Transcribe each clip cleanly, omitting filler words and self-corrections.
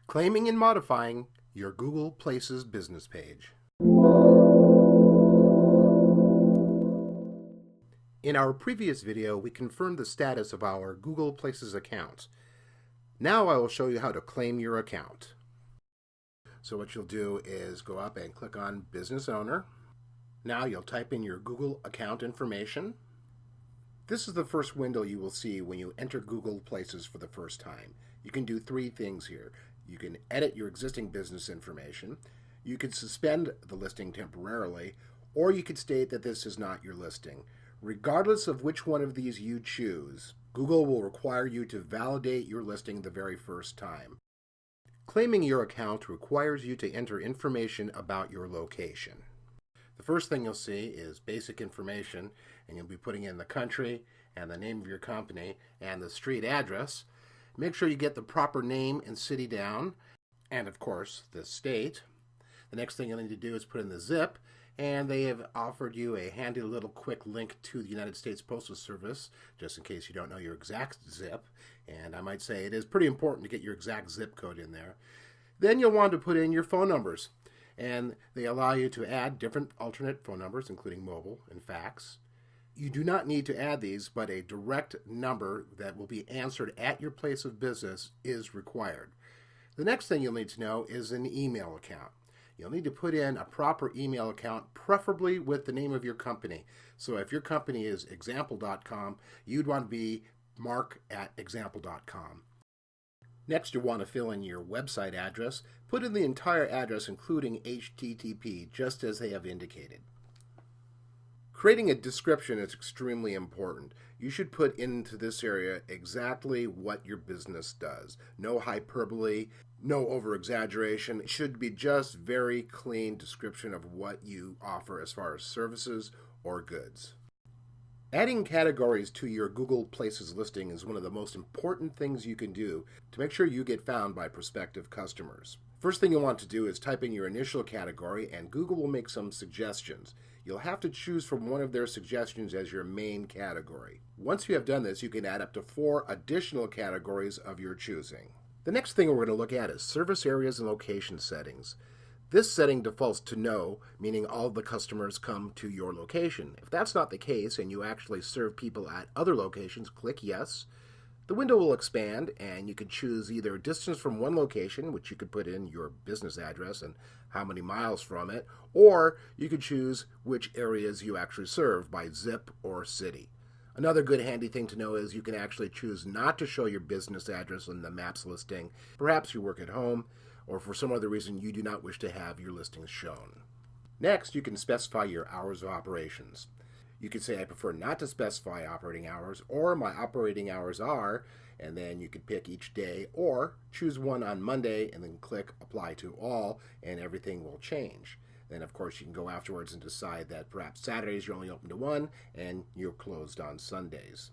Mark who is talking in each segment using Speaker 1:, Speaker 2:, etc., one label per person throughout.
Speaker 1: Claiming and modifying your Google Places business page. In our previous video, we confirmed the status of our Google Places account. Now I will show you how to claim your account. So what you'll do is go up and click on Business Owner. Now you'll type in your Google account information. This is the first window you will see when you enter Google Places for the first time. You can do three things here. You can edit your existing business information, you could suspend the listing temporarily, or you could state that this is not your listing. Regardless of which one of these you choose, Google will require you to validate your listing the very first time. Claiming your account requires you to enter information about your location. The first thing you'll see is basic information, and you'll be putting in the country and the name of your company and the street address. Make sure you get the proper name and city down, and of course the state. The next thing you'll need to do is put in the zip, and they have offered you a handy little quick link to the United States Postal Service, just in case you don't know your exact zip. And I might say it is pretty important to get your exact zip code in there. Then you'll want to put in your phone numbers, and they allow you to add different alternate phone numbers, including mobile and fax. You do not need to add these, but a direct number that will be answered at your place of business is required. The next thing you'll need to know is an email account. You'll need to put in a proper email account, preferably with the name of your company. So if your company is example.com, you'd want to be mark@example.com. Next, you'll want to fill in your website address. Put in the entire address, including HTTP, just as they have indicated. Creating a description is extremely important. You should put into this area exactly what your business does. No hyperbole, no over-exaggeration. It should be just very clean description of what you offer as far as services or goods. Adding categories to your Google Places listing is one of the most important things you can do to make sure you get found by prospective customers. First thing you'll want to do is type in your initial category, and Google will make some suggestions. You'll have to choose from one of their suggestions as your main category. Once you have done this, you can add up to 4 additional categories of your choosing. The next thing we're going to look at is service areas and location settings. This setting defaults to no, meaning all the customers come to your location. If that's not the case and you actually serve people at other locations, click yes. The window will expand, and you can choose either distance from one location, which you could put in your business address and how many miles from it, or you could choose which areas you actually serve by zip or city. Another good handy thing to know is you can actually choose not to show your business address in the Maps listing. Perhaps you work at home, or for some other reason you do not wish to have your listings shown. Next, you can specify your hours of operations. You could say I prefer not to specify operating hours, or my operating hours are, and then you could pick each day, or choose one on Monday and then click apply to all, and everything will change. Then of course you can go afterwards and decide that perhaps Saturdays you're only open to 1 and you're closed on Sundays.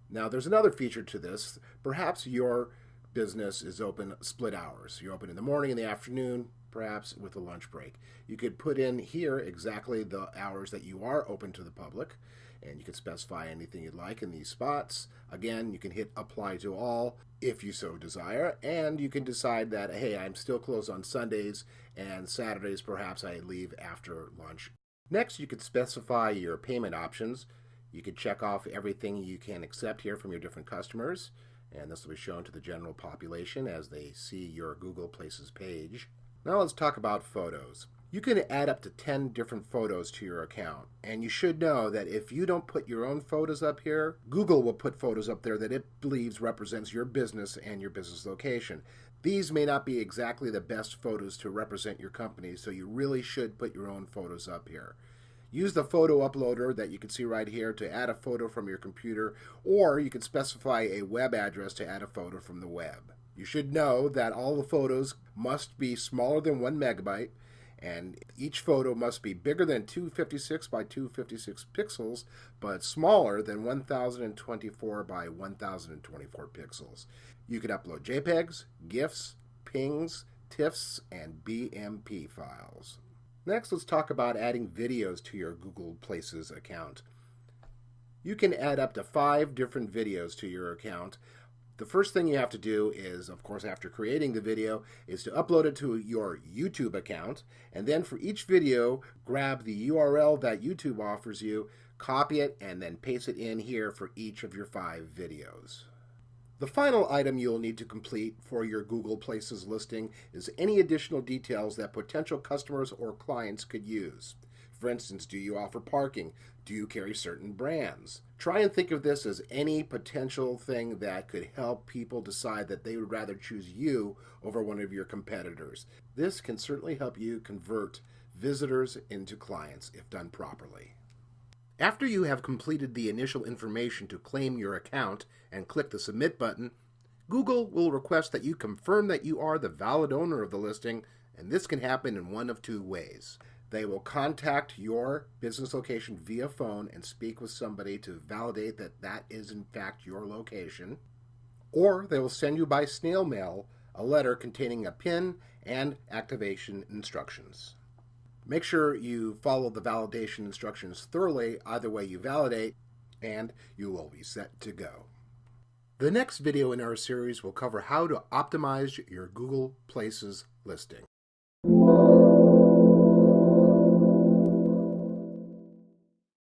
Speaker 1: Now there's another feature to this. Perhaps your business is open split hours. You're open in the morning and the afternoon, perhaps with a lunch break. You could put in here exactly the hours that you are open to the public, and you can specify anything you'd like in these spots. Again, you can hit apply to all if you so desire, and you can decide that, hey, I'm still closed on Sundays, and Saturdays perhaps I leave after lunch. Next, you could specify your payment options. You could check off everything you can accept here from your different customers, and this will be shown to the general population as they see your Google Places page. Now let's talk about photos. You can add up to 10 different photos to your account, and you should know that if you don't put your own photos up here, Google will put photos up there that it believes represents your business and your business location. These may not be exactly the best photos to represent your company, so you really should put your own photos up here. Use the photo uploader that you can see right here to add a photo from your computer, or you can specify a web address to add a photo from the web. You should know that all the photos must be smaller than 1 megabyte, and each photo must be bigger than 256 by 256 pixels, but smaller than 1024 by 1024 pixels. You can upload JPEGs, GIFs, PNGs, TIFFs, and BMP files. Next, let's talk about adding videos to your Google Places account. You can add up to 5 different videos to your account. The first thing you have to do is, of course, after creating the video, is to upload it to your YouTube account. And then for each video, grab the URL that YouTube offers you, copy it, and then paste it in here for each of your 5 videos. The final item you'll need to complete for your Google Places listing is any additional details that potential customers or clients could use. For instance, do you offer parking? Do you carry certain brands? Try and think of this as any potential thing that could help people decide that they would rather choose you over one of your competitors. This can certainly help you convert visitors into clients if done properly. After you have completed the initial information to claim your account and click the Submit button, Google will request that you confirm that you are the valid owner of the listing, and this can happen in one of 2 ways. They will contact your business location via phone and speak with somebody to validate that that is in fact your location, or they will send you by snail mail a letter containing a PIN and activation instructions. Make sure you follow the validation instructions thoroughly, either way you validate, and you will be set to go. The next video in our series will cover how to optimize your Google Places listing.